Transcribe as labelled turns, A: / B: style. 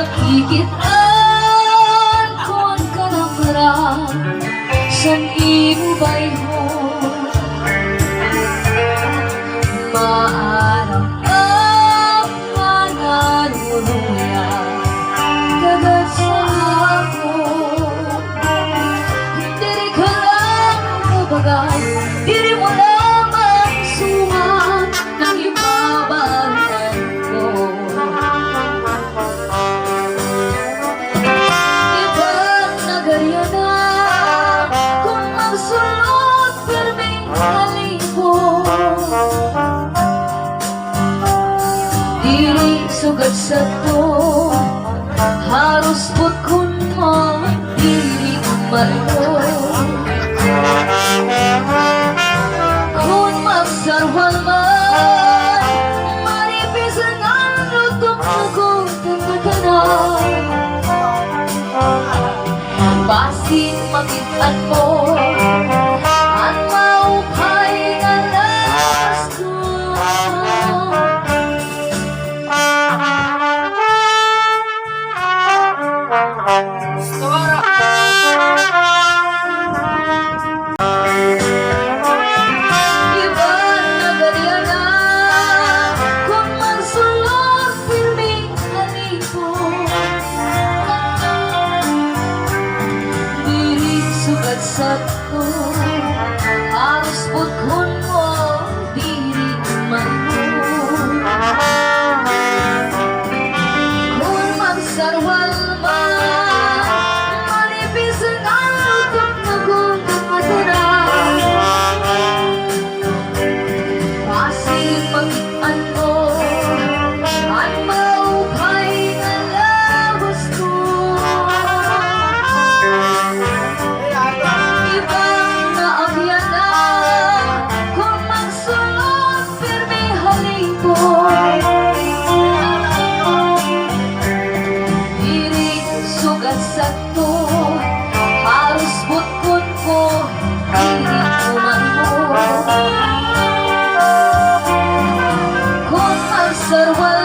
A: Nakikitaan ko ang kalamran sa imo bayho. Maarang ang mananunuya kagad sa ako. Diri ka lang kabagay, diri mo lamang suman ng ibabantan ko. Ibang nagarya na kung magsulot pirming halipo. Dili sugat sa to, haros put kun mo, dili umalo. Kung magsarwal man, manipis ang lutong nagutan na kanan. Basin magitan mo, at maupay nga lakas ko. Sakto, harus putkun mo, diri man mo. Kung magsarwal man, manipis ang lutok na gundang maturan. Basin magitan mo, at maupay nga labas ko. Sakto, harus butkun ko, dili kuman mo. Kung magsarwal